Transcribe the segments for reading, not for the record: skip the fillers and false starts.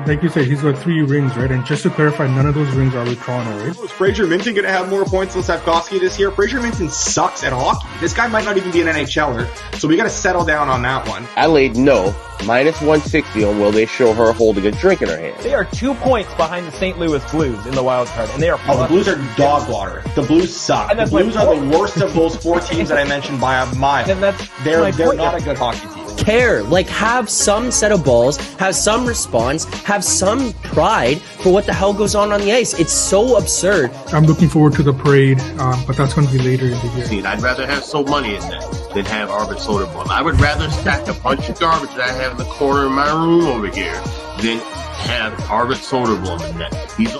like you said, he's got 3 rings, right? And just to clarify, none of those rings are with Toronto, right? Is Fraser Minton going to have more points than Slavkovsky this year? Fraser Minton sucks at hockey. This guy might not even be an NHLer, so we got to settle down on that one. Adelaide, no. Minus 160 on will they show her holding a drink in her hand. They are 2 points behind the St. Louis Blues in the wild card, and they are. Oh, the Blues are dog water. The Blues suck. The Blues are the worst of those 4 teams that I mentioned by a mile. And they're not a good hockey team. Care, like have some set of balls, have some response, have some pride for what the hell goes on the ice. It's so absurd. I'm looking forward to the parade, but that's going to be later in the year. I'd rather have so money in that than have Arbor Soderblom. I would rather stack a bunch of garbage that I have in the corner of my room over here than have Arbor Soderblom in that. He's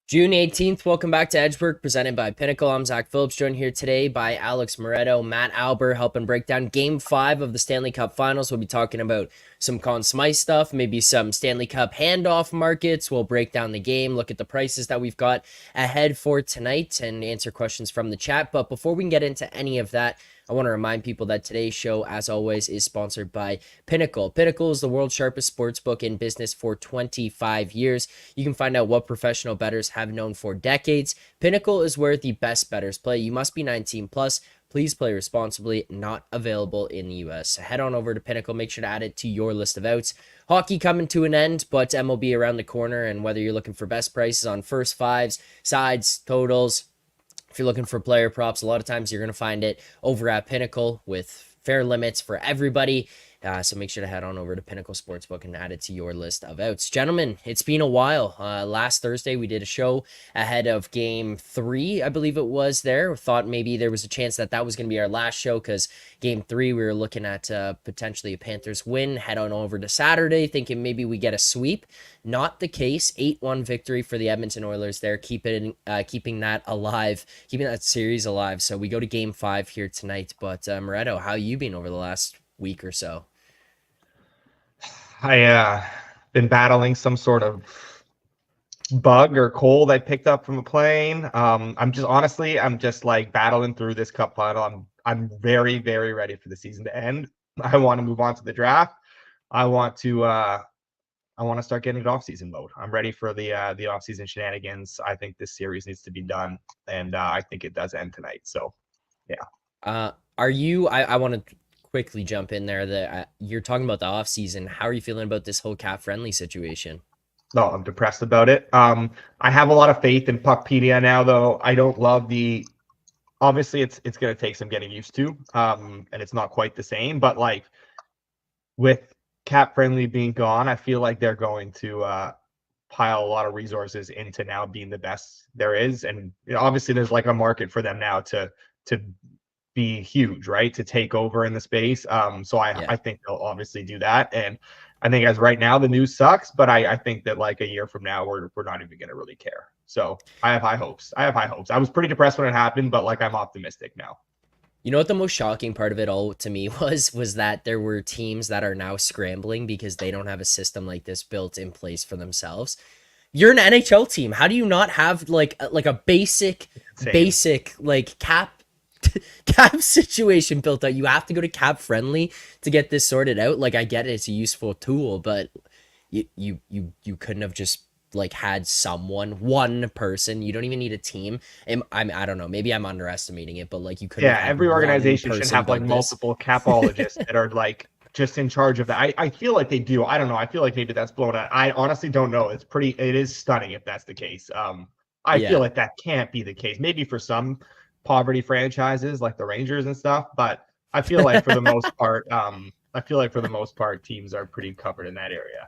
June 18th, welcome back to Edgework, presented by Pinnacle. I'm Zack Phillips, joined here today by Alex Moretto, Matt Alber, helping break down Game 5 of the Stanley Cup Finals. We'll be talking about some Conn Smythe stuff, maybe some Stanley Cup handoff markets. We'll break down the game, look at the prices that we've got ahead for tonight, and answer questions from the chat. But before we can get into any of that, I want to remind people that today's show, as always, is sponsored by Pinnacle. Pinnacle is the world's sharpest sports book in business for 25 years. You can find out what professional bettors have known for decades. Pinnacle is where the best bettors play. You must be 19 plus. Please play responsibly. Not available in the U.S. Head on over to Pinnacle. Make sure to add it to your list of outs. Hockey coming to an end, but MLB around the corner. And whether you're looking for best prices on first fives, sides, totals, if you're looking for player props, a lot of times you're going to find it over at Pinnacle with fair limits for everybody. So make sure to head on over to Pinnacle Sportsbook and add it to your list of outs. Gentlemen, it's been a while. Last Thursday, we did a show ahead of Game 3, I believe it was there. Thought maybe there was a chance that was going to be our last show because Game 3, we were looking at potentially a Panthers win. Head on over to Saturday, thinking maybe we get a sweep. Not the case. 8-1 victory for the Edmonton Oilers there, keeping that alive, keeping that series alive. So we go to Game 5 here tonight. But Moretto, how you been over the last week or so? I been battling some sort of bug or cold I picked up from a plane. I'm just like battling through this cup final. I'm very, very ready for the season to end. I want to move on to the draft. I want to start getting into off-season mode. I'm ready for the off-season shenanigans. I think this series needs to be done, and I think it does end tonight. So, yeah. Are you? I want to quickly jump in there that you're talking about the off season. How are you feeling about this whole cap friendly situation? No, I'm depressed about it. I have a lot of faith in Puckpedia now, though. I don't love obviously it's going to take some getting used to, and it's not quite the same, but like with cap friendly being gone, I feel like they're going to pile a lot of resources into now being the best there is. And obviously there's like a market for them now to be huge, right? To take over in the space. So I think they'll obviously do that. And I think as right now the news sucks, but I think that like a year from now we're not even going to really care. So I have high hopes. I was pretty depressed when it happened, but like I'm optimistic now. You know what the most shocking part of it all to me was that there were teams that are now scrambling because they don't have a system like this built in place for themselves. You're an NHL team. How do you not have like a basic like cap situation built out? You have to go to cap friendly to get this sorted out. Like I get it, it's a useful tool, but you couldn't have just like had one person. You don't even need a team. I don't know, maybe I'm underestimating it, but like you could every organization should have like multiple capologists that are like just in charge of that. I feel like they do. I don't know. I feel like maybe that's blown out. I honestly don't know. It is stunning if that's the case. I feel like that can't be the case. Maybe for some poverty franchises like the Rangers and stuff, but I feel like for the most part, teams are pretty covered in that area.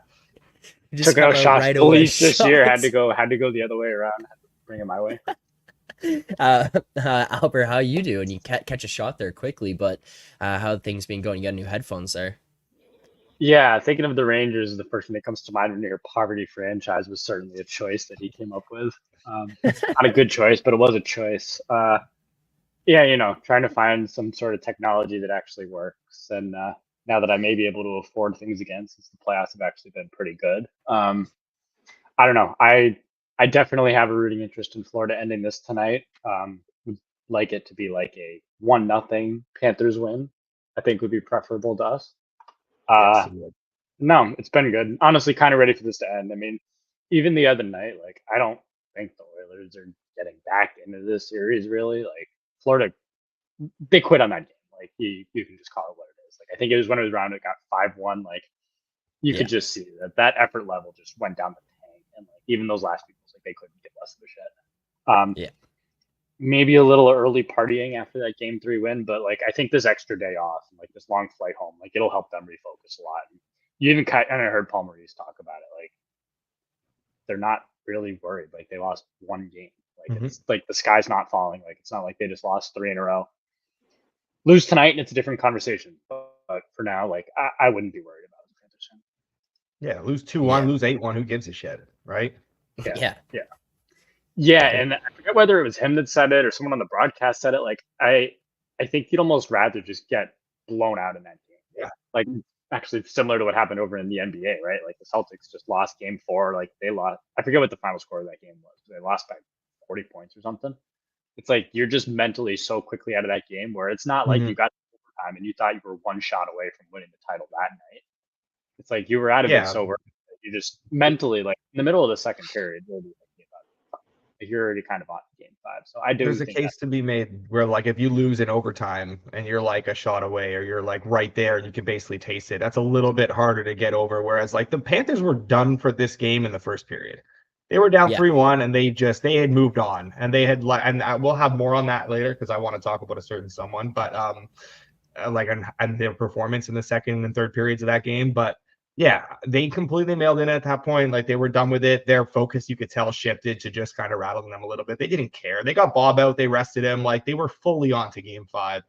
Took out shots right away this year. Had to go the other way around. Bring it my way. Alber, how you doing? You catch a shot there quickly, but how have things been going? You got new headphones there. Yeah, thinking of the Rangers, the first thing that comes to mind when you're a poverty franchise was certainly a choice that he came up with. Not a good choice, but it was a choice. Trying to find some sort of technology that actually works. And now that I may be able to afford things again, since the playoffs have actually been pretty good. I don't know. I definitely have a rooting interest in Florida ending this tonight. like it to be like a 1-0 Panthers win. I think would be preferable to us. No, it's been good. Honestly, kind of ready for this to end. I mean, even the other night, like I don't think the Oilers are getting back into this series really. Like Florida, they quit on that game. Like you can just call it what it is. Like I think it was when it was around, it got 5-1. Like you could just see that effort level just went down the tank, and like even those last people, like they couldn't give less of a shit. Maybe a little early partying after that game 3 win, but like I think this extra day off and like this long flight home, like it'll help them refocus a lot. You even and I heard Paul Maurice talk about it. Like they're not really worried. Like they lost 1 game. Like it's like the sky's not falling. Like it's not like they just lost 3 in a row. Lose tonight and it's a different conversation. But for now, like I wouldn't be worried about the transition. Yeah, lose 2-1, lose 8-1. Who gives a shit, right? Yeah, and I forget whether it was him that said it or someone on the broadcast said it. Like I think you'd almost rather just get blown out in that game. Yeah. Like actually similar to what happened over in the NBA, right? Like the Celtics just lost game 4. Like they lost. I forget what the final score of that game was. They lost by 40 points or something. It's like you're just mentally so quickly out of that game where it's not like you got overtime and you thought you were 1 shot away from winning the title that night. It's like you were out of it so you just mentally, like in the middle of the second period, you're already kind of on game 5. So I do. There's a case to be made where, like, if you lose in overtime and you're like a shot away, or you're like right there, you can basically taste it. That's a little bit harder to get over. Whereas, like, the Panthers were done for this game in the first period. They were down 3-1, and they had moved on, and they had and we'll have more on that later because I want to talk about a certain someone, but like and their performance in the second and third periods of that game, but. Yeah, they completely mailed in at that point. Like they were done with it. Their focus, you could tell, shifted to just kind of rattling them a little bit. They didn't care. They got Bob out. They rested him. Like they were fully on to game 5.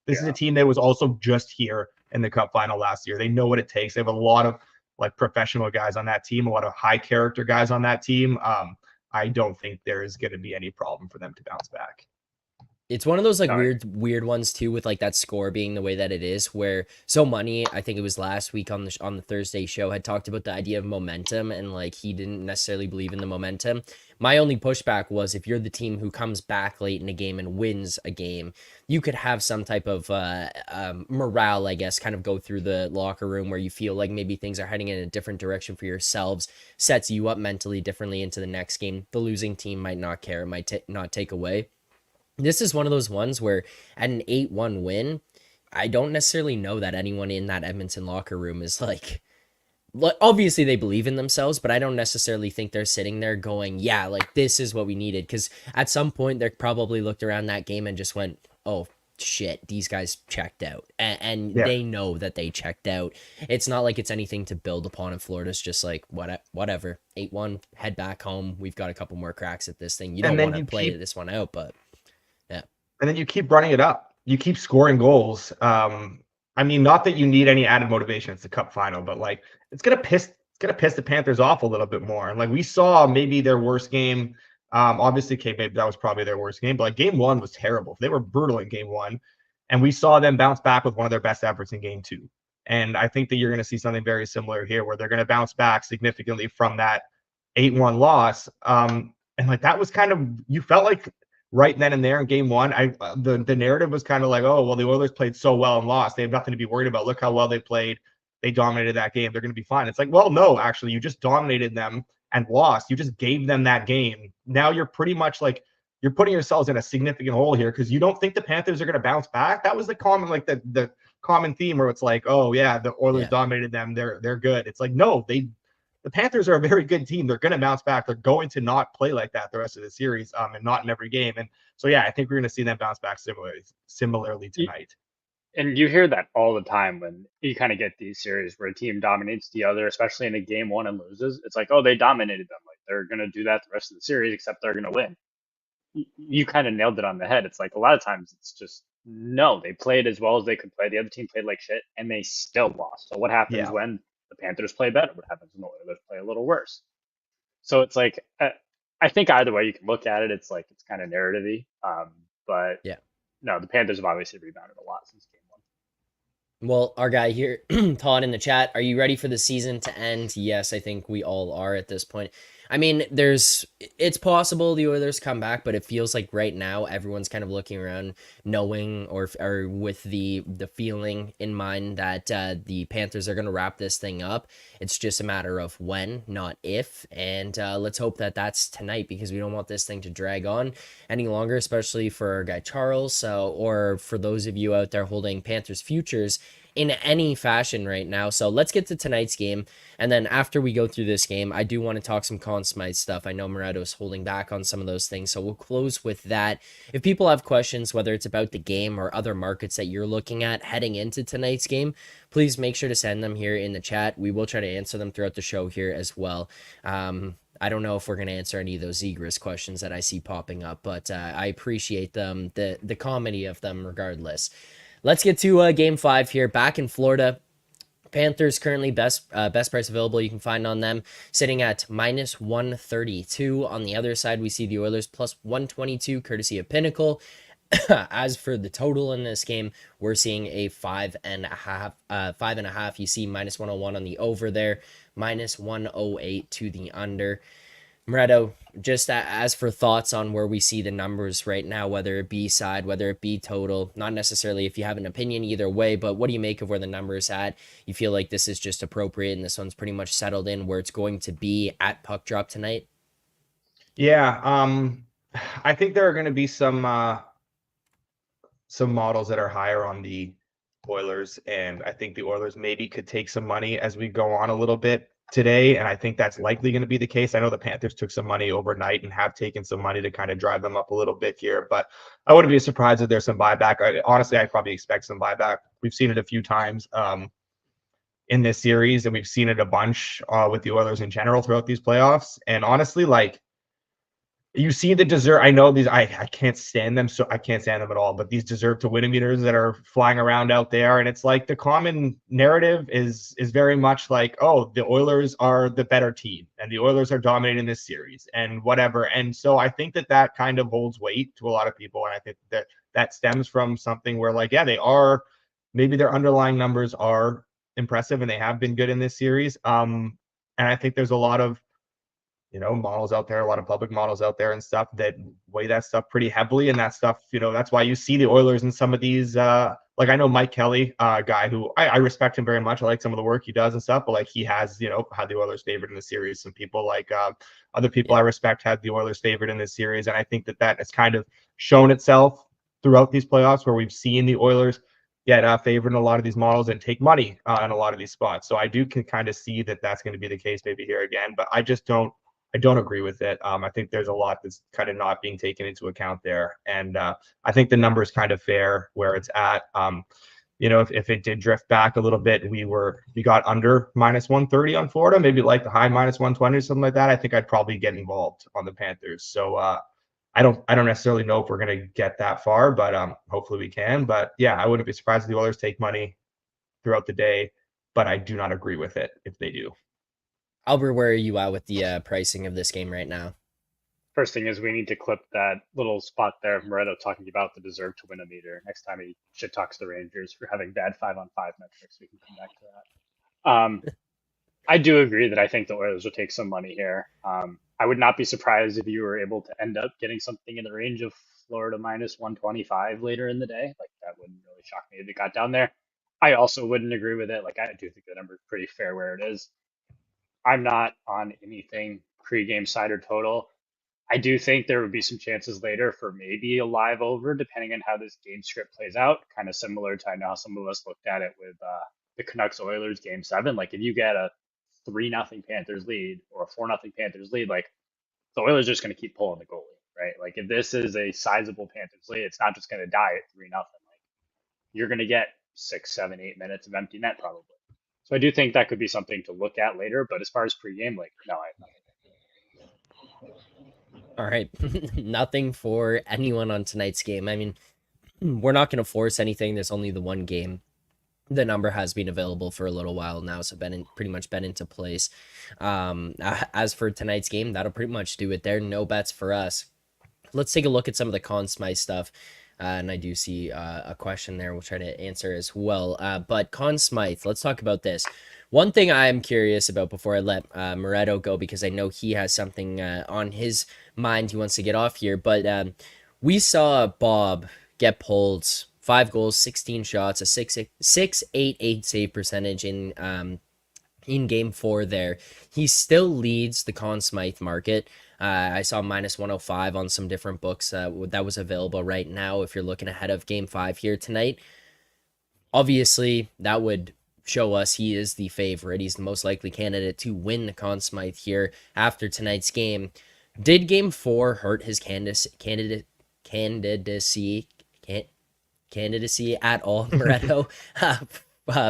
This is a team that was also just here in the Cup final last year. They know what it takes. They have a lot of like professional guys on that team, a lot of high character guys on that team. I don't think there is going to be any problem for them to bounce back. It's one of those like weird ones too, with like that score being the way that it is, where So Money, I think it was last week on the Thursday show, had talked about the idea of momentum, and like he didn't necessarily believe in the momentum. My only pushback was, if you're the team who comes back late in a game and wins a game, you could have some type of morale, I guess, kind of go through the locker room where you feel like maybe things are heading in a different direction for yourselves, sets you up mentally differently into the next game. The losing team might not care, might not take away. This is one of those ones where at an 8-1 win, I don't necessarily know that anyone in that Edmonton locker room is like, obviously they believe in themselves, but I don't necessarily think they're sitting there going, yeah, like this is what we needed. Because at some point they probably looked around that game and just went, oh shit, these guys checked out. And they know that they checked out. It's not like it's anything to build upon, and Florida's just like, whatever, 8-1, head back home. We've got a couple more cracks at this thing. You don't want to play this one out, but... And then you keep running it up. You keep scoring goals. I mean, not that you need any added motivation. It's the Cup final, but like it's gonna piss the Panthers off a little bit more. And like we saw maybe their worst game. Obviously, maybe that was probably their worst game, but like game 1 was terrible. They were brutal in game 1, and we saw them bounce back with one of their best efforts in game 2. And I think that you're gonna see something very similar here, where they're gonna bounce back significantly from that 8-1 loss. And like that was kind of, you felt like. Right then and there in game 1, the narrative was kind of like, oh, well, the Oilers played so well and lost. They have nothing to be worried about. Look how well they played. They dominated that game. They're going to be fine. It's like, well, no, actually, you just dominated them and lost. You just gave them that game. Now you're pretty much like, you're putting yourselves in a significant hole here because you don't think the Panthers are going to bounce back. That was the common, like the common theme where it's like, oh yeah, the Oilers dominated them. They're good. It's like, no, the Panthers are a very good team. They're going to bounce back. They're going to not play like that the rest of the series, and not in every game. And so, yeah, I think we're going to see them bounce back similarly tonight. And you hear that all the time when you kind of get these series where a team dominates the other, especially in a game 1 and loses. It's like, oh, they dominated them. Like they're going to do that the rest of the series, except they're going to win. You kind of nailed it on the head. It's like a lot of times it's just, no, they played as well as they could play. The other team played like shit, and they still lost. So what happens when the Panthers play better? What happens when the Oilers play a little worse? So it's like, I think either way you can look at it, it's like, it's kind of narrative-y. But no, the Panthers have obviously rebounded a lot since game 1. Well, our guy here, Todd in the chat, are you ready for the season to end? Yes, I think we all are at this point. I mean, it's possible the Oilers come back, but it feels like right now everyone's kind of looking around, knowing or with the feeling in mind that the Panthers are going to wrap this thing up. It's just a matter of when, not if. And let's hope that that's tonight, because we don't want this thing to drag on any longer, especially for our guy Charles. So, or for those of you out there holding Panthers futures in any fashion right now. So let's get to tonight's game. And then after we go through this game, I do want to talk some Conn Smythe stuff. I know Moretto's holding back on some of those things, so we'll close with that. If people have questions, whether it's about the game or other markets that you're looking at heading into tonight's game, please make sure to send them here in the chat. We will try to answer them throughout the show here as well. I don't know if we're going to answer any of those egress questions that I see popping up, but I appreciate them, the comedy of them regardless. Let's get to Game 5 here, back in Florida. Panthers currently best price available you can find on them, sitting at minus 132. On the other side, we see the Oilers plus 122, courtesy of Pinnacle. As for the total in this game, we're seeing a 5.5. You see minus 101 on the over there, minus 108 to the under. Moretto, just as for thoughts on where we see the numbers right now, whether it be side, whether it be total, not necessarily if you have an opinion either way, but what do you make of where the number is at? You feel like this is just appropriate and this one's pretty much settled in where it's going to be at puck drop tonight? Yeah, I think there are going to be some models that are higher on the Oilers, and I think the Oilers maybe could take some money as we go on a little bit today, and I think that's likely going to be the case. I know the Panthers took some money overnight and have taken some money to kind of drive them up a little bit here, but I wouldn't be surprised if there's some buyback. Honestly, I probably expect some buyback. We've seen it a few times in this series, and we've seen it a bunch with the Oilers in general throughout these playoffs. And honestly, like, you see the deserve. I know these. I can't stand them. So I can't stand them at all. But these deserve to win meters that are flying around out there, and it's like the common narrative is very much like, oh, the Oilers are the better team, and the Oilers are dominating this series, and whatever. And so I think that kind of holds weight to a lot of people, and I think that stems from something where, like, yeah, they are. Maybe their underlying numbers are impressive, and they have been good in this series. And I think there's a lot of models out there, a lot of public models out there and stuff that weigh that stuff pretty heavily. And that stuff, that's why you see the Oilers in some of these, like, I know Mike Kelly, a guy who I respect him very much. I like some of the work he does and stuff, but like, he has, had the Oilers favored in the series. Some people like other people I respect had the Oilers favored in this series. And I think that has kind of shown itself throughout these playoffs where we've seen the Oilers get favored in a lot of these models and take money in a lot of these spots. So I can kind of see that that's going to be the case maybe here again, but I don't agree with it. I think there's a lot that's kind of not being taken into account there. And I think the number is kind of fair where it's at. If it did drift back a little bit, we got under minus 130 on Florida, maybe like the high minus 120 or something like that, I think I'd probably get involved on the Panthers. So I don't necessarily know if we're going to get that far, but hopefully we can. But yeah, I wouldn't be surprised if the Oilers take money throughout the day, but I do not agree with it if they do. Alber, where are you at with the pricing of this game right now? First thing is we need to clip that little spot there of Moretto talking about the deserve to win a meter. Next time he shit talks the Rangers for having bad 5-on-5 metrics, we can come back to that. I do agree that I think the Oilers will take some money here. I would not be surprised if you were able to end up getting something in the range of Florida minus 125 later in the day. Like, that wouldn't really shock me if it got down there. I also wouldn't agree with it. Like, I do think the number is pretty fair where it is. I'm not on anything pre-game side or total. I do think there would be some chances later for maybe a live over, depending on how this game script plays out. Kind of similar to, I know how some of us looked at it with the Canucks Oilers game 7. Like, if you get a 3-0 Panthers lead or a 4-0 Panthers lead, like, the Oilers are just going to keep pulling the goalie, right? Like, if this is a sizable Panthers lead, it's not just going to die at 3-0. Like, you're going to get 6, 7, 8 minutes of empty net probably. So I do think that could be something to look at later. But as far as pregame, like, no, I have nothing. All right. Nothing for anyone on tonight's game. I mean, we're not going to force anything. There's only the one game. The number has been available for a little while now, so pretty much been into place. As for tonight's game, that'll pretty much do it there. No bets for us. Let's take a look at some of the Conn Smythe stuff. And I do see a question there we'll try to answer as well. But Conn Smythe, let's talk about this. One thing I'm curious about before I let Moretto go, because I know he has something on his mind he wants to get off here. But we saw Bob get pulled, 5 goals, 16 shots, a 6.88 save percentage in game 4 there. He still leads the Conn Smythe market. I saw minus 105 on some different books that was available right now if you're looking ahead of game 5 here tonight. Obviously, that would show us he is the favorite. He's the most likely candidate to win the Conn Smythe here after tonight's game. Did game 4 hurt his candidacy at all, Moretto?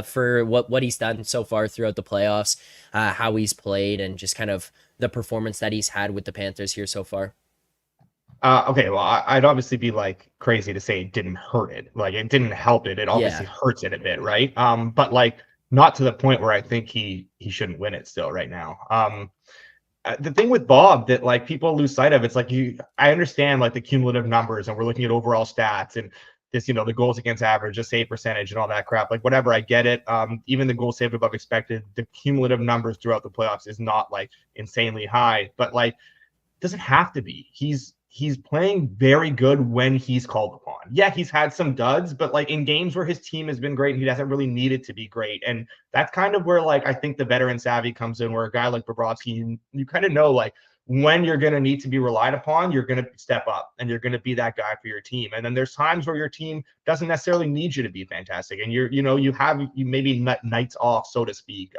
For what he's done so far throughout the playoffs, how he's played, and just kind of the performance that he's had with the Panthers here so far? Okay, well, I'd obviously be like crazy to say it didn't hurt it. Like, it didn't help it. It obviously hurts it a bit, right? But like not to the point where I think he shouldn't win it still right now. The thing with Bob that like people lose sight of, it's like I understand like the cumulative numbers, and we're looking at overall stats and this, the goals against average, the save percentage and all that crap. Like, whatever, I get it. Even the goals saved above expected, the cumulative numbers throughout the playoffs is not like insanely high, but like it doesn't have to be. He's playing very good when he's called upon. Yeah, he's had some duds, but like in games where his team has been great, he doesn't really need it to be great. And that's kind of where like I think the veteran savvy comes in, where a guy like Bobrovsky, you kind of know like when you're going to need to be relied upon, you're going to step up and you're going to be that guy for your team. And then there's times where your team doesn't necessarily need you to be fantastic, and you maybe nights off, so to speak.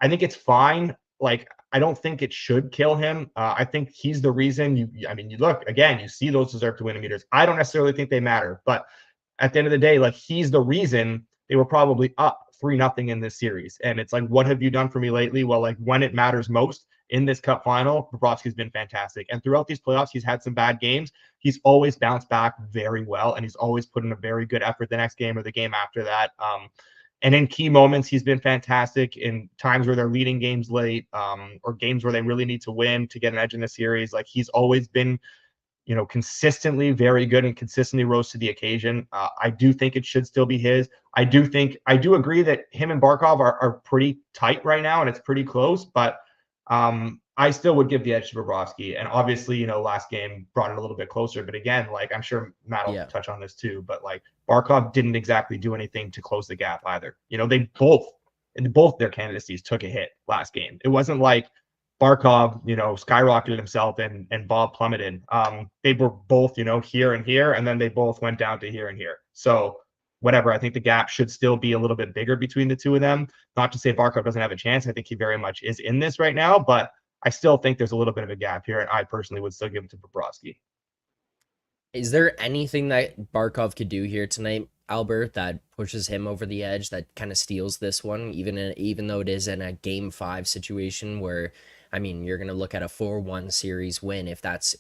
I think it's fine. Like, I don't think it should kill him. I think he's the reason you look again, you see those deserve to win meters. I don't necessarily think they matter, but at the end of the day, like, he's the reason they were probably up 3-0 in this series. And it's like, what have you done for me lately? Well, like, when it matters most in this cup final, Bobrovsky's been fantastic. And throughout these playoffs, he's had some bad games. He's always bounced back very well, and he's always put in a very good effort the next game or the game after that. And in key moments, he's been fantastic. In times where they're leading games late, or games where they really need to win to get an edge in the series, like, he's always been, consistently very good and consistently rose to the occasion. I do think it should still be his. I do agree that him and Barkov are pretty tight right now, and it's pretty close. But I still would give the edge to Bobrovsky. And obviously, last game brought it a little bit closer. But again, like, I'm sure Matt will touch on this too. But like, Barkov didn't exactly do anything to close the gap either. They both their candidacies took a hit last game. It wasn't like Barkov, skyrocketed himself and Bob plummeted. They were both, here and here, and then they both went down to here and here. So whatever, I think the gap should still be a little bit bigger between the two of them. Not to say Barkov doesn't have a chance. I think he very much is in this right now, but I still think there's a little bit of a gap here, and I personally would still give it to Bobrovsky. Is there anything that Barkov could do here tonight, Alber, that pushes him over the edge, that kind of steals this one, even though it is in a game 5 situation where, you're going to look at a 4-1 series win if that's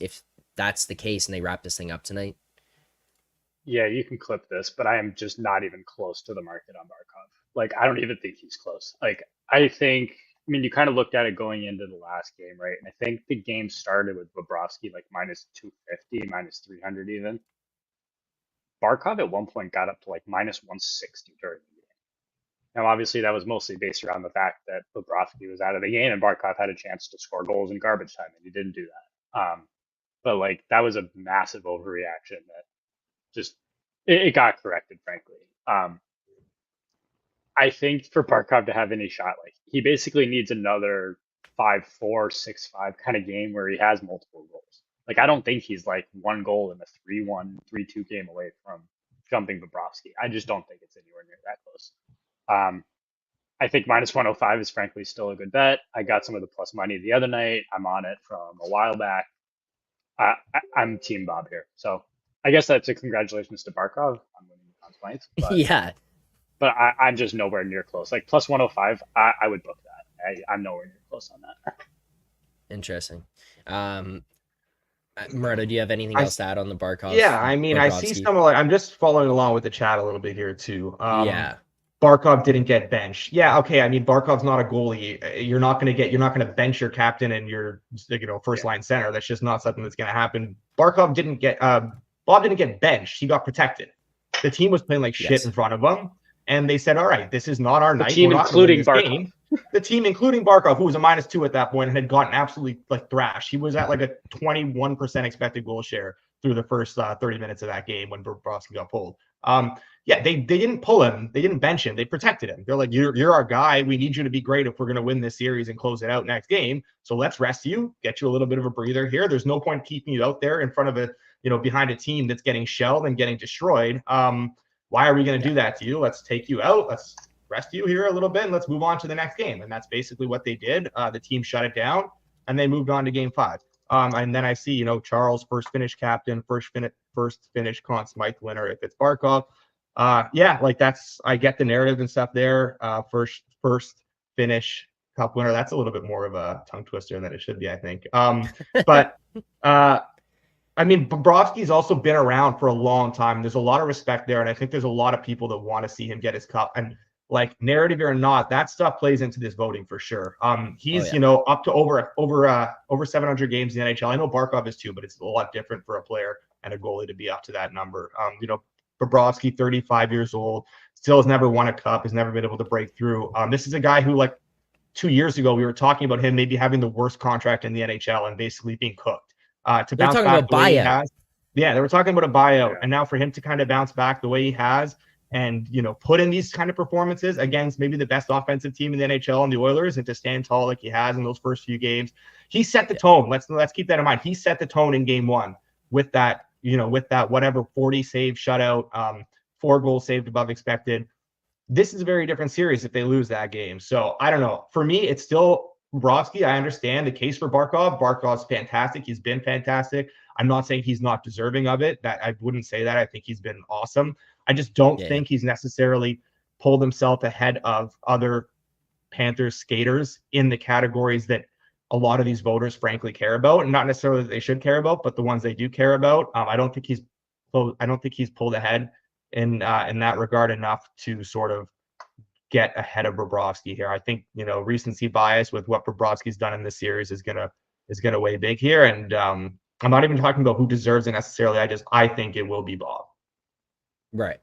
the case and they wrap this thing up tonight? Yeah, you can clip this, but I am just not even close to the market on Barkov. Like, I don't even think he's close. Like, you kind of looked at it going into the last game, right? And I think the game started with Bobrovsky like minus 250, minus 300 even. Barkov at one point got up to like minus 160 during the game. Now, obviously, that was mostly based around the fact that Bobrovsky was out of the game and Barkov had a chance to score goals in garbage time, and he didn't do that. But like, that was a massive overreaction that just it got corrected, frankly. I think for Barkov to have any shot, like, he basically needs another 5-4, 6-5 kind of game where he has multiple goals. Like, I don't think he's like one goal in a 3-1, 3-2 game away from jumping Bobrovsky. I just don't think it's anywhere near that close. I think minus 105 is frankly still a good bet. I got some of the plus money the other night. I'm on it from a while back. I'm Team Bob here. So I guess that's a congratulations to Barkov. I'm winning Conn Smythe. Yeah. But I'm just nowhere near close. Like, plus 105, I would book that. I'm nowhere near close on that. Interesting. Moretto, do you have anything else to add on the Barkov? Yeah, I see some of, like, I'm just following along with the chat a little bit here too. Barkov didn't get benched. Yeah, okay. Barkov's not a goalie. You're not going to bench your captain and your first line center. That's just not something that's going to happen. Barkov Bob didn't get benched. He got protected. The team was playing like shit Yes. in front of him. And they said, all right, this is not our night. team We're not gonna win including this Barkov. game. The team, including Barkov, who was a -2 at that point and had gotten absolutely like thrashed. He was at like a 21% expected goal share through the first 30 minutes of that game when Bobrovsky got pulled. Yeah, they didn't pull him. They didn't bench him. They protected him. They're like, you're our guy. We need you to be great if we're going to win this series and close it out next game. So let's rest you, get you a little bit of a breather here. There's no point keeping you out there in front of a, behind a team that's getting shelled and getting destroyed. Why are we going to do that to you? Let's take you out. Let's rest you here a little bit and let's move on to the next game. And that's basically what they did. The team shut it down and they moved on to game 5. And then I see, Charles, first Finnish captain, first Finnish Conn Smythe winner if it's Barkov. Yeah, like I get the narrative and stuff there. First Finnish Cup winner. That's a little bit more of a tongue twister than it should be, I think. I mean, Bobrovsky's also been around for a long time. There's a lot of respect there, and I think there's a lot of people that want to see him get his cup. And like narrative or not, that stuff plays into this voting for sure. He's up to over 700 games in the NHL. I know Barkov is too, but it's a lot different for a player and a goalie to be up to that number. Bobrovsky, 35 years old, still has never won a cup, has never been able to break through. This is a guy who, like 2 years ago, we were talking about him maybe having the worst contract in the NHL and basically being cooked. To bounce back the way he has. Yeah, they were talking about a buyout. And now for him to kind of bounce back the way he has and, put in these kind of performances against maybe the best offensive team in the NHL and the Oilers and to stand tall like he has in those first few games, he set the tone. Let's keep that in mind. He set the tone in game 1 with that, whatever 40 save shutout, 4 goals saved above expected. This is a very different series if they lose that game. So I don't know. For me, it's still Bobrovsky. I understand the case for Barkov. Barkov's fantastic. He's been fantastic. I'm not saying he's not deserving of it. That I wouldn't say that. I think he's been awesome. I just don't think he's necessarily pulled himself ahead of other Panthers skaters in the categories that a lot of these voters frankly care about, and not necessarily that they should care about, but the ones they do care about. I don't think he's pulled ahead in that regard enough to sort of get ahead of Bobrovsky here. I think, recency bias with what Bobrovsky's done in this series is gonna weigh big here. And I'm not even talking about who deserves it necessarily. I think it will be Bob. Right.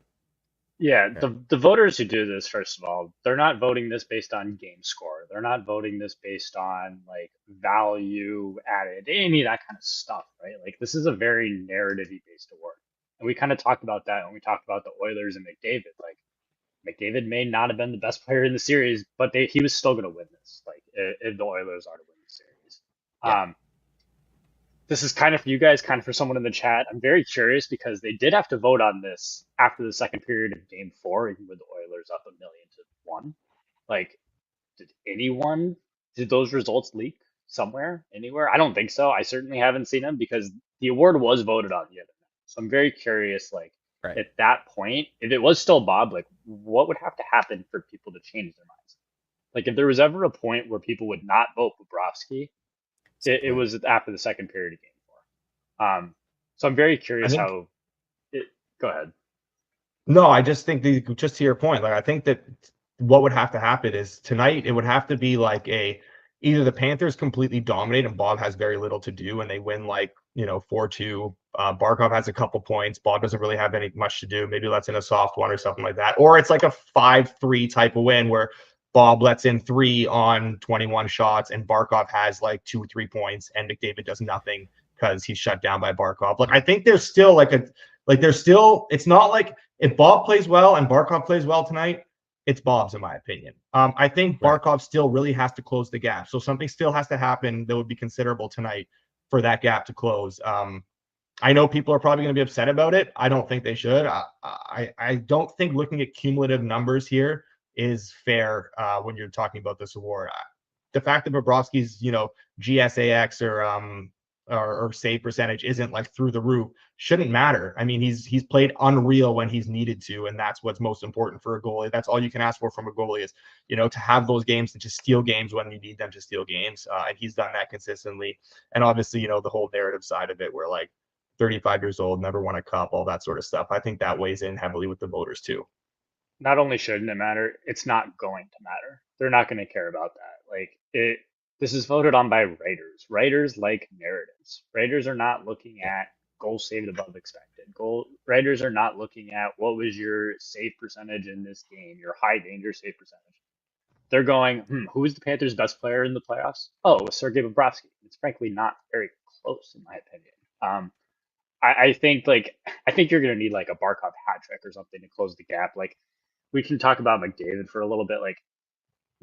Yeah, the voters who do this, first of all, they're not voting this based on game score. They're not voting this based on like value added, any of that kind of stuff, right? Like this is a very narrative-y based award. And we kind of talked about that when we talked about the Oilers and McDavid. Like McDavid may not have been the best player in the series, but he was still going to win this. Like if the Oilers are to win the series. Yeah. This is kind of for you guys, kind of for someone in the chat. I'm very curious because they did have to vote on this after the second period of Game 4, even with the Oilers up 1,000,000-1. Like, did those results leak somewhere, anywhere? I don't think so. I certainly haven't seen them because the award was voted on the other night. So I'm very curious, like, at that point, if it was still Bob, like, what would have to happen for people to change their minds? Like, if there was ever a point where people would not vote Bobrovsky, it was after the second period of Game 4. So I'm very curious how it. Go ahead. No, I just think just to your point, like I think that what would have to happen is tonight it would have to be like either the Panthers completely dominate and Bob has very little to do and they win 4-2. Barkov has a couple points. Bob doesn't really have much to do. Maybe lets in a soft one or something like that. Or it's like a 5-3 type of win where Bob lets in 3 on 21 shots and Barkov has 2 or 3 points and McDavid does nothing because he's shut down by Barkov. Like I think there's still it's not like if Bob plays well and Barkov plays well tonight, it's Bob's in my opinion. I think Barkov still really has to close the gap. So something still has to happen that would be considerable tonight for that gap to close. I know people are probably going to be upset about it. I don't think they should. I don't think looking at cumulative numbers here is fair when you're talking about this award. The fact that Bobrovsky's, GSAX or save percentage isn't through the roof shouldn't matter. I mean, he's played unreal when he's needed to, and that's what's most important for a goalie. That's all you can ask for from a goalie is, to have those games and to steal games when you need them to steal games. And he's done that consistently. And obviously, the whole narrative side of it where 35 years old, never won a cup, all that sort of stuff. I think that weighs in heavily with the voters too. Not only shouldn't it matter, it's not going to matter. They're not going to care about that. This is voted on by writers. Writers like narratives. Writers are not looking at goals saved above expected. Writers are not looking at what was your save percentage in this game, your high danger save percentage. They're going, who is the Panthers' best player in the playoffs? Oh, it was Sergei Bobrovsky. It's frankly not very close, in my opinion. I think you're going to need like a Barkov hat trick or something to close the gap. Like we can talk about McDavid for a little bit. Like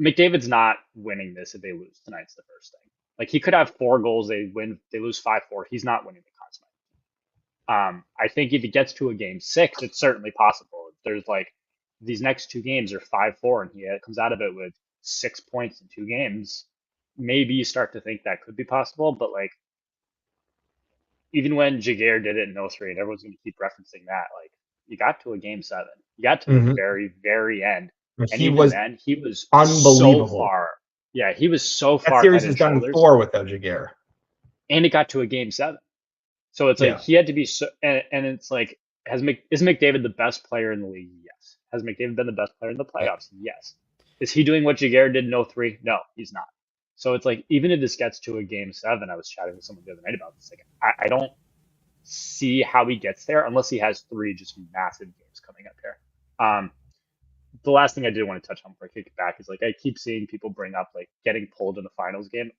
McDavid's not winning this if they lose tonight's the first thing. Like he could have 4 goals, they lose 5-4. He's not winning the Conn Smythe. I think if he gets to a game 6, it's certainly possible. There's like these next 2 games are 5-4, and he comes out of it with 6 points in 2 games. Maybe you start to think that could be possible, but like even when Jaguar did it in 03, and everyone's going to keep referencing that, like you got to a game 7, you got to the very, very end, and he even was then he was unbelievable. So far. Yeah, he was so that far. That series head is and done shoulders, 4 without Jaguar, and it got to a game 7. So it's like he had to be so, and it's like, is McDavid the best player in the league? Yes. Has McDavid been the best player in the playoffs? Yes. Is he doing what Jaguar did in 03? No, he's not. So it's like, even if this gets to a game 7, I was chatting with someone the other night about this. Like, I don't see how he gets there unless he has 3 just massive games coming up here. The last thing I did want to touch on before I kick it back is like, I keep seeing people bring up like getting pulled in the finals game.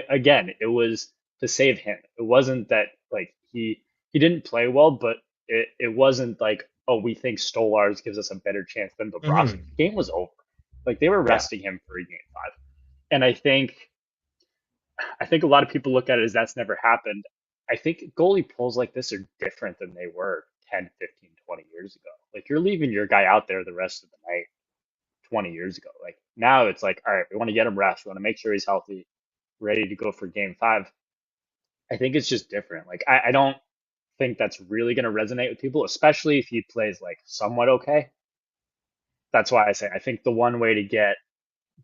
Again, it was to save him. It wasn't that like he didn't play well, but it wasn't like, oh, we think Stolarz gives us a better chance than Bobrovsky. The game was over. Like they were resting him for a game 5. And I think a lot of people look at it as that's never happened. I think goalie pulls like this are different than they were 10, 15, 20 years ago. Like you're leaving your guy out there the rest of the night 20 years ago. Like now it's like, all right, we want to get him rest. We want to make sure he's healthy, ready to go for game 5. I think it's just different. Like I don't think that's really going to resonate with people, especially if he plays like somewhat okay. That's why I say I think the one way to get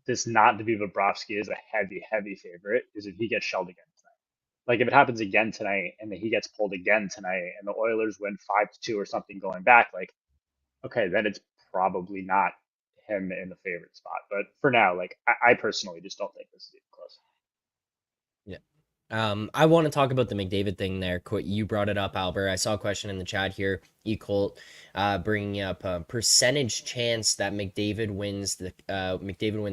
this not to be Bobrovsky is a heavy favorite is if he gets shelled again tonight. Like if it happens again tonight and then he gets pulled again tonight and the Oilers win 5-2 or something going back, like, okay, then it's probably not him in the favorite spot. But for now, like I personally just don't think this is even close. I want to talk about the McDavid thing there. You brought it up, Alber. I saw a question in the chat here. Colt bringing up a percentage chance that McDavid wins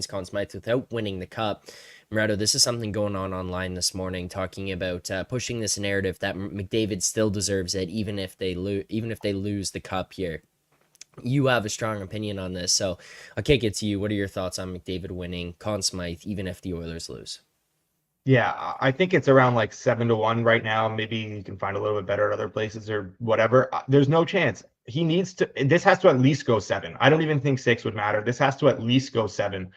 Conn Smythe without winning the cup. Moretto, this is something going on online this morning, talking about pushing this narrative that McDavid still deserves it, even if they lose the cup here. You have a strong opinion on this, so I'll kick it to you. What are your thoughts on McDavid winning Conn Smythe, even if the Oilers lose? Yeah, I think it's around like 7-1 right now. Maybe you can find a little bit better at other places or whatever. There's no chance. He needs to, this has to at least go 7. I don't even think 6 would matter. This has to at least go 7.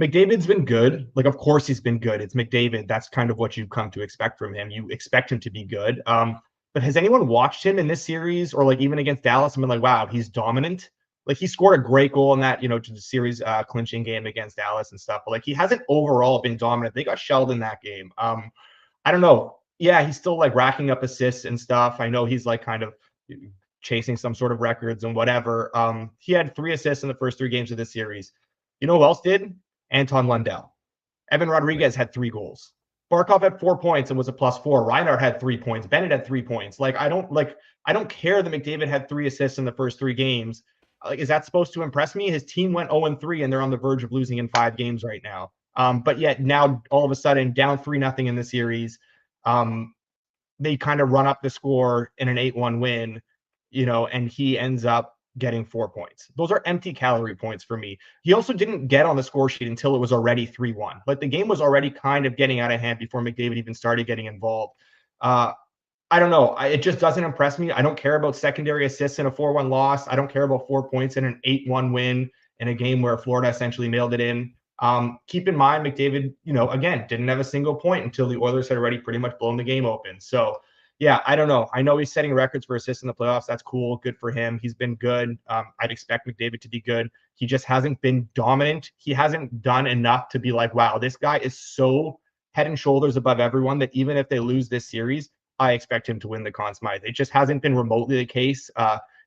McDavid's been good. Like, of course he's been good. It's McDavid. That's kind of what you've come to expect from him. You expect him to be good. But has anyone watched him in this series or like even against Dallas and been like, wow, he's dominant? Like he scored a great goal in that, to the series clinching game against Dallas and stuff. But like he hasn't overall been dominant. They got shelled in that game. I don't know. Yeah, he's still like racking up assists and stuff. I know he's like kind of chasing some sort of records and whatever. He had 3 assists in the first 3 games of this series. You know who else did? Anton Lundell. Evan Rodriguez had 3 goals. Barkov had 4 points and was a +4. Reinhart had 3 points. Bennett had 3 points. Like I don't care that McDavid had 3 assists in the first 3 games. Like, is that supposed to impress me? His team went 0-3 and they're on the verge of losing in 5 games right now. But yet now all of a sudden down 3-0 in the series, they kind of run up the score in an 8-1 win, and he ends up getting 4 points. Those are empty calorie points for me. He also didn't get on the score sheet until it was already 3-1. Like the game was already kind of getting out of hand before McDavid even started getting involved. I don't know. It just doesn't impress me. I don't care about secondary assists in a 4-1 loss. I don't care about 4 points in an 8-1 win in a game where Florida essentially mailed it in. Keep in mind, McDavid, again, didn't have a single point until the Oilers had already pretty much blown the game open. So, yeah, I don't know. I know he's setting records for assists in the playoffs. That's cool. Good for him. He's been good. I'd expect McDavid to be good. He just hasn't been dominant. He hasn't done enough to be like, wow, this guy is so head and shoulders above everyone that even if they lose this series, I expect him to win the Conn Smythe. It just hasn't been remotely the case.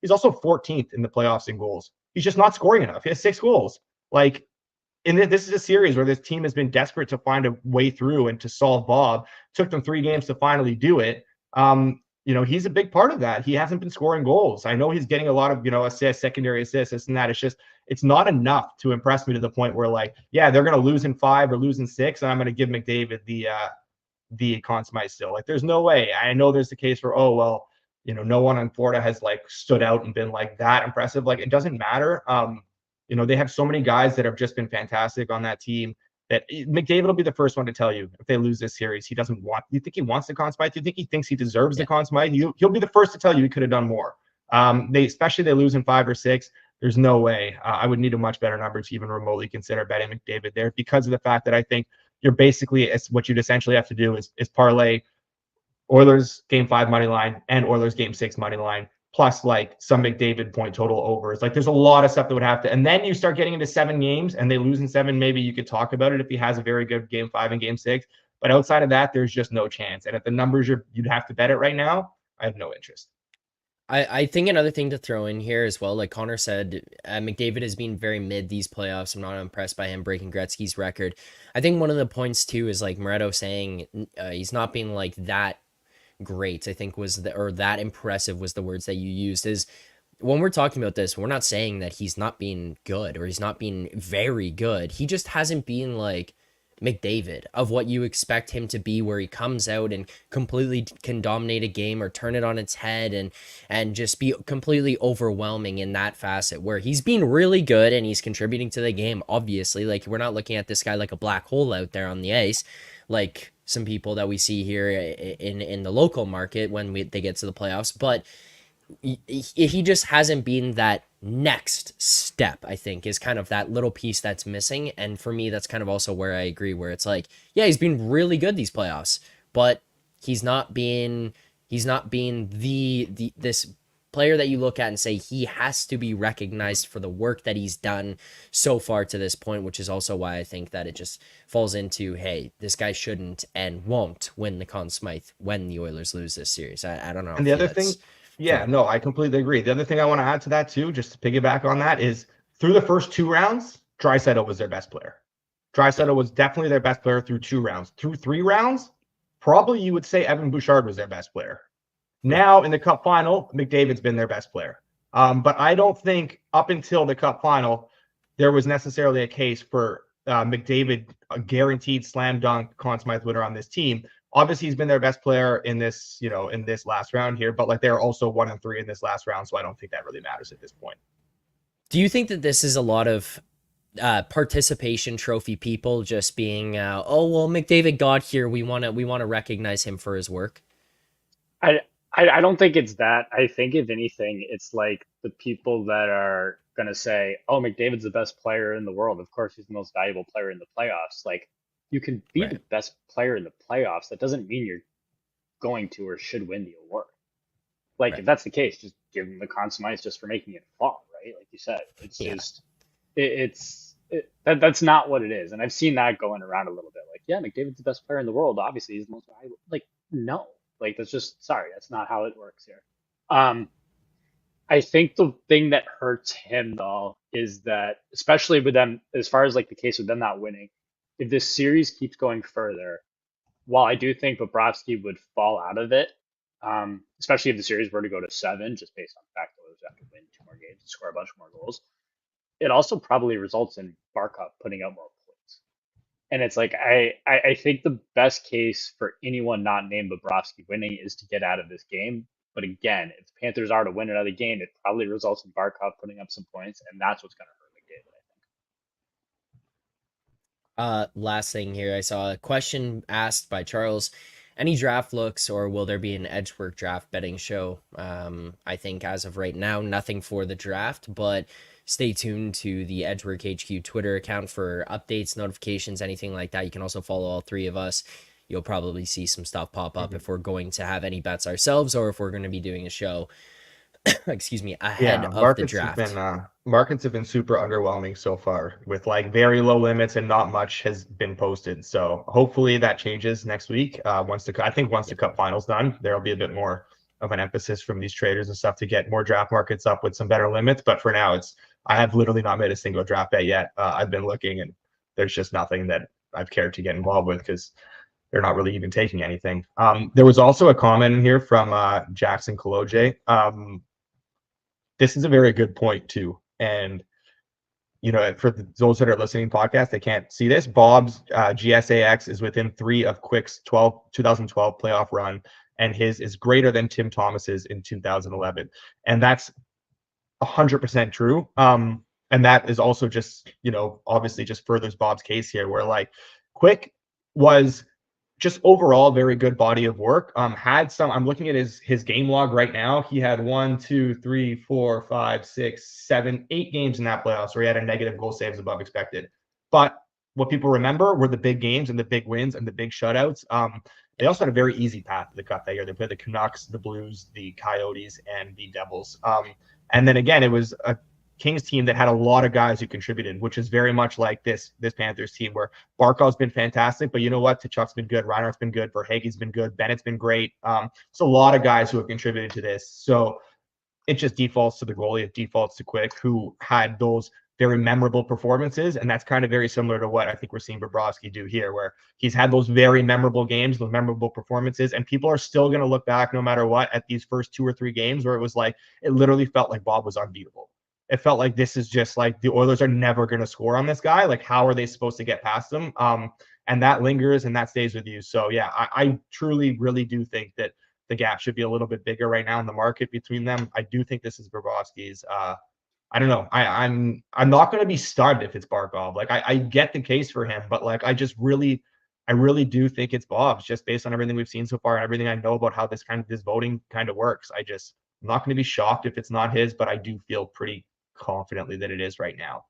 He's also 14th in the playoffs in goals. He's just not scoring enough. He has 6 goals. Like, this is a series where this team has been desperate to find a way through and to solve Bob. Took them 3 games to finally do it. he's a big part of that. He hasn't been scoring goals. I know he's getting a lot of, assists, secondary assists, this and that. It's not enough to impress me to the point where, like, yeah, they're going to lose in 5 or lose in 6, and I'm going to give McDavid the Conn Smythe still. Like, there's no way. I know there's the case where, oh, well, no one in Florida has, like, stood out and been, like, that impressive. Like, it doesn't matter. They have so many guys that have just been fantastic on that team that McDavid will be the first one to tell you if they lose this series, he doesn't want. You think he wants the Conn Smythe? Do you think he thinks he deserves the Conn Smythe? He'll be the first to tell you he could have done more. Especially they lose in 5 or 6. There's no way. I would need a much better number to even remotely consider betting McDavid there, because of the fact that I think you're basically, what you'd essentially have to do is parlay Oilers game 5 money line and Oilers game 6 money line, plus like some McDavid point total overs. Like, there's a lot of stuff that would have to, and then you start getting into 7 games and they lose in 7. Maybe you could talk about it if he has a very good game 5 and game 6. But outside of that, there's just no chance. And at the numbers you'd have to bet it right now, I have no interest. I think another thing to throw in here as well, like Connor said, McDavid has been very mid these playoffs. I'm not impressed by him breaking Gretzky's record. I think one of the points too is like Moretto saying he's not being like that great, I think or that impressive was the words that you used. Is when we're talking about this, we're not saying that he's not being good or he's not being very good. He just hasn't been like McDavid of what you expect him to be, where he comes out and completely can dominate a game or turn it on its head and just be completely overwhelming in that facet, where he's being really good and he's contributing to the game. Obviously, like, we're not looking at this guy like a black hole out there on the ice, like some people that we see here in the local market when they get to the playoffs, but he just hasn't been that next step, I think, is kind of that little piece that's missing. And for me, that's kind of also where I agree, where it's like, yeah, he's been really good these playoffs, but he's not being this player that you look at and say he has to be recognized for the work that he's done so far to this point, which is also why I think that it just falls into, hey, this guy shouldn't and won't win the Conn Smythe when the Oilers lose this series. I don't know. And the other thing, yeah, no, I completely agree. The other thing I want to add to that too, just to piggyback on that, is through the first 2 rounds, Draisaitl was their best player. Draisaitl was definitely their best player through 2 rounds. Through 3 rounds, probably you would say Evan Bouchard was their best player. Now in the Cup final, McDavid's been their best player. But I don't think up until the Cup final, there was necessarily a case for McDavid, a guaranteed slam dunk Conn Smythe winner on this team. Obviously, he's been their best player in this, in this last round here, but like they're also 1-3 in this last round, so I don't think that really matters at this point. Do you think that this is a lot of participation trophy people just being, oh well, McDavid got here, we want to recognize him for his work? I don't think it's that. I think if anything, it's like the people that are gonna say, oh, McDavid's the best player in the world. Of course, he's the most valuable player in the playoffs. Like, you can be the best player in the playoffs. That doesn't mean you're going to or should win the award. Like, if that's the case, just give him the Conn Smythe just for making it fall, right? Like you said, it's just, that's not what it is. And I've seen that going around a little bit. Like, yeah, McDavid's the best player in the world. Obviously, he's the most valuable. Like, no, like, that's just, sorry, that's not how it works here. I think the thing that hurts him though is that, especially with them, as far as like the case with them not winning, if this series keeps going further, while I do think Bobrovsky would fall out of it, especially if the series were to go to 7, just based on the fact that Oilers have to win 2 more games and score a bunch more goals, it also probably results in Barkov putting up more points. And it's like, I think the best case for anyone not named Bobrovsky winning is to get out of this game. But again, if the Panthers are to win another game, it probably results in Barkov putting up some points, and that's what's going to hurt McDavid, I think. Last thing here, I saw a question asked by Charles. Any draft looks, or will there be an Edgework draft betting show? I think as of right now, nothing for the draft, but stay tuned to the Edgework HQ Twitter account for updates, notifications, anything like that. You can also follow all 3 of us. You'll probably see some stuff pop up if we're going to have any bets ourselves, or if we're going to be doing a show excuse me, ahead of the draft. Markets have been super underwhelming so far, with like very low limits and not much has been posted. So hopefully that changes next week. Once the Cup final's done, there'll be a bit more of an emphasis from these traders and stuff to get more draft markets up with some better limits. But for now, I have literally not made a single draft bet yet. I've been looking and there's just nothing that I've cared to get involved with, because they're not really even taking anything. There was also a comment in here from Jackson Koloje. This is a very good point too. And, for those that are listening to podcast, they can't see this. Bob's GSAX is within 3 of Quick's 2012 playoff run, and his is greater than Tim Thomas's in 2011. And that's 100% true. And that is also just, obviously just furthers Bob's case here, where like Quick was just overall very good body of work. Had some, I'm looking at his game log right now. He had 1, 2, 3, 4, 5, 6, 7, 8 games in that playoffs where he had a negative goal saves above expected. But what people remember were the big games and the big wins and the big shutouts. They also had a very easy path to the cup that year. They played the Canucks, the Blues, the Coyotes, and the Devils. And then again, it was a Kings team that had a lot of guys who contributed, which is very much like this Panthers team, where Barkov's been fantastic, but you know what? Tkachuk's been good, Reinhart's been good, Verhaeghe's been good, Bennett's been great. It's a lot of guys who have contributed to this. So it just defaults to the goalie, it defaults to Quick, who had those very memorable performances, and that's kind of very similar to what I think we're seeing Bobrovsky do here, where he's had those very memorable games, those memorable performances, and people are still going to look back no matter what at these first 2 or 3 games where it was like, it literally felt like Bob was unbeatable. It felt like this is just like the Oilers are never going to score on this guy. Like, how are they supposed to get past him? And that lingers and that stays with you. So yeah, I truly, really do think that the gap should be a little bit bigger right now in the market between them. I do think this is Bobrovsky's. I don't know. I'm not going to be stunned if it's Barkov. Like, I get the case for him, but like, I really do think it's Bob's, just based on everything we've seen so far and everything I know about how this voting kind of works. I'm not going to be shocked if it's not his, but I do feel pretty confidently that it is right now.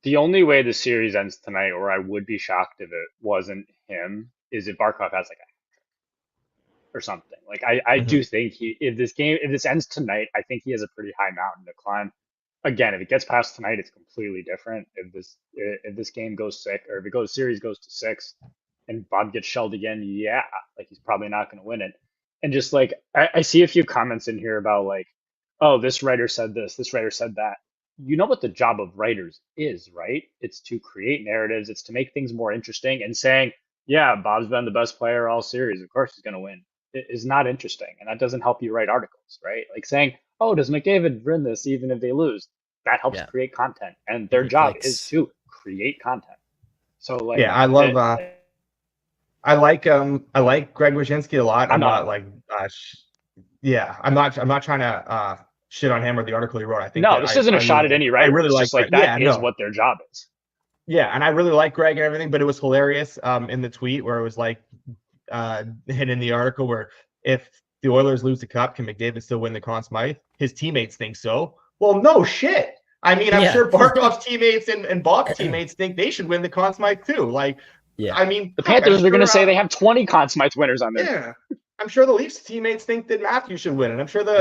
The only way the series ends tonight, or I would be shocked if it wasn't him, is if Barkov has like a or something. Like, I do think if this ends tonight, I think he has a pretty high mountain to climb. Again, if it gets past tonight, it's completely different. If this game goes 6, or if it series goes to 6 and Bob gets shelled again, yeah, like, he's probably not going to win it. And just like, I see a few comments in here about like, oh, this writer said this writer said that. You know what the job of writers is, right? It's to create narratives. It's to make things more interesting. And saying, yeah, Bob's been the best player all series, of course he's going to win, it is not interesting. And that doesn't help you write articles, right? Like saying, oh, does McDavid win this even if they lose? That helps create content. And their job is to create content. So like, yeah, I love I like Greg Wyshynski a lot. I'm not trying to shit on him or the article he wrote. I think this isn't a shot at any writer. I really like just like that is what their job is. Yeah, and I really like Greg and everything, but it was hilarious in the tweet where it was like hidden in the article where if the Oilers lose the cup, can McDavid still win the Conn Smythe? His teammates think so. Well, no shit. I mean, I'm sure Barkov's teammates and Bob's teammates think they should win the Conn Smythe too. Like, yeah, I mean, the Panthers are going to say they have 20 Conn Smythe winners on there. Yeah, I'm sure the Leafs teammates think that Matthews should win, and I'm sure the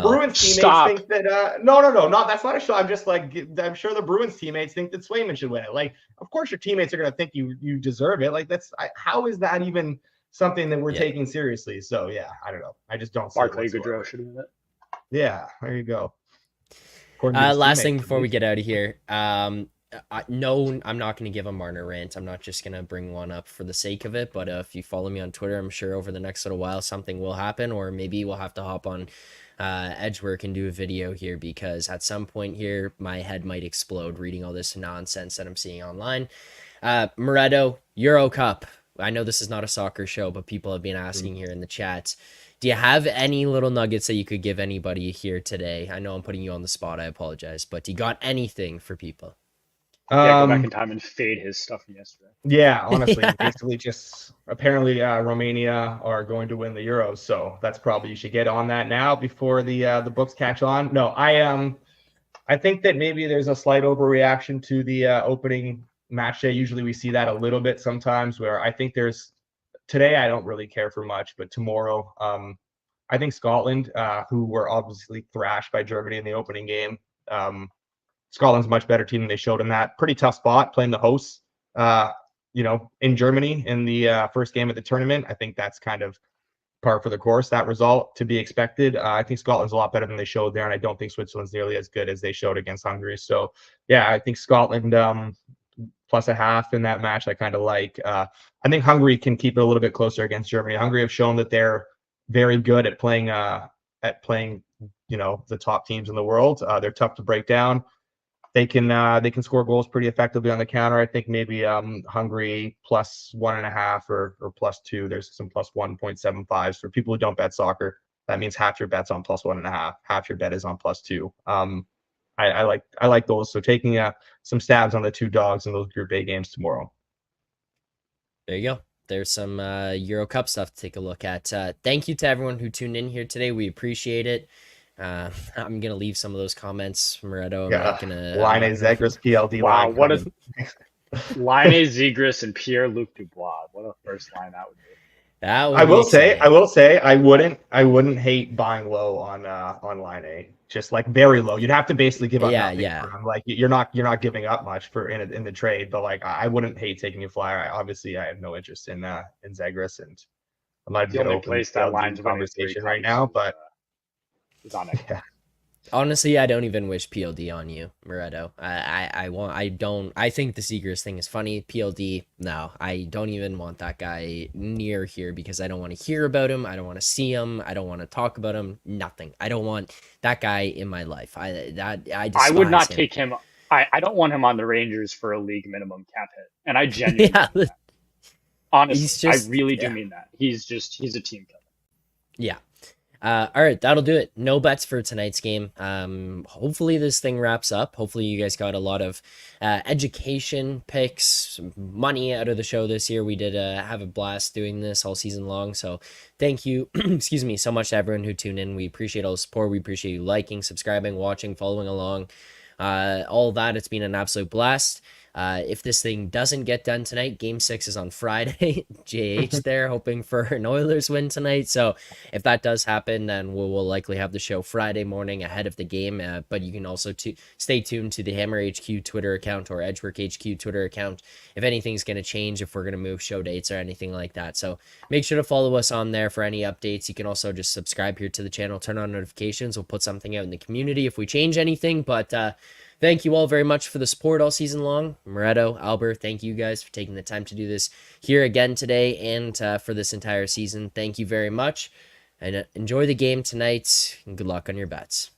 Bruins teammates think that no, that's not a show. I'm just like, I'm sure the Bruins teammates think that Swayman should win it. Like, of course your teammates are going to think you deserve it. Like, how is that even something that we're taking seriously? So yeah, I don't know. I just don't see Barclay Goodrow should win it. Yeah, there you go. Last thing before we get out of here. No, I'm not going to give a Marner rant. I'm not just going to bring one up for the sake of it. But if you follow me on Twitter, I'm sure over the next little while something will happen, or maybe we'll have to hop on Edgework and do a video here, because at some point here, my head might explode reading all this nonsense that I'm seeing online. Moretto, Euro Cup. I know this is not a soccer show, but people have been asking here in the chat. Do you have any little nuggets that you could give anybody here today? I know I'm putting you on the spot. I apologize, but do you got anything for people? Go back in time and fade his stuff from yesterday. Yeah, honestly, basically just apparently Romania are going to win the Euros, so that's probably you should get on that now before the books catch on. No, I think that maybe there's a slight overreaction to the opening match day. Usually we see that a little bit sometimes, where I think today I don't really care for much, but tomorrow I think Scotland, who were obviously thrashed by Germany in the opening game. Scotland's a much better team than they showed in that pretty tough spot, playing the hosts, in Germany in the first game of the tournament. I think that's kind of par for the course, that result to be expected. I think Scotland's a lot better than they showed there, and I don't think Switzerland's nearly as good as they showed against Hungary. So, yeah, I think Scotland plus a half in that match. I kind of like. I think Hungary can keep it a little bit closer against Germany. Hungary have shown that they're very good at playing. The top teams in the world. They're tough to break down. They can score goals pretty effectively on the counter. I think maybe Hungary plus 1.5 or plus 2. There's some plus 1.75s for people who don't bet soccer. That means half your bet's on plus 1.5. Half your bet is on plus 2. I like those. So taking some stabs on the two dogs in those Group A games tomorrow. There you go. There's some Euro Cup stuff to take a look at. Thank you to everyone who tuned in here today. We appreciate it. I'm gonna leave some of those comments, Moretto. I'm not gonna Laine Zegras PLD. Wow, what if Laine Zegras and Pierre-Luc Dubois? What a first line that would be. I will say, I wouldn't hate buying low on Laine. Just like very low. You'd have to basically give up. For him. Like you're not giving up much for in the trade, but like I wouldn't hate taking a flyer. I have no interest in Zegras, and I'm not going to open place that line conversation right now, but. On it. Yeah. Honestly, I don't even wish PLD on you, Moretto. I think the Zegras thing is funny. PLD, no, I don't even want that guy near here because I don't want to hear about him. I don't want to see him. I don't want to talk about him. Nothing. I don't want that guy in my life. I would not take him. I don't want him on the Rangers for a league minimum cap hit. And I genuinely mean that. Honestly, I really do mean that. He's a team killer. Yeah. All right, that'll do it. No bets for tonight's game. Hopefully this thing wraps up. Hopefully you guys got a lot of education picks, money out of the show this year. We did have a blast doing this all season long. So thank you, excuse me, so much to everyone who tuned in. We appreciate all the support. We appreciate you liking, subscribing, watching, following along. All that. It's been an absolute blast. If this thing doesn't get done tonight, game 6 is on Friday. JH there hoping for an Oilers win tonight. So if that does happen, then we'll likely have the show Friday morning ahead of the game. But you can also stay tuned to the Hammer HQ Twitter account or Edgework HQ Twitter account if anything's going to change, if we're going to move show dates or anything like that. So make sure to follow us on there for any updates. You can also just subscribe here to the channel, turn on notifications. We'll put something out in the community if we change anything. But thank you all very much for the support all season long. Moretto, Alber, thank you guys for taking the time to do this here again today and for this entire season. Thank you very much. And enjoy the game tonight. And good luck on your bets.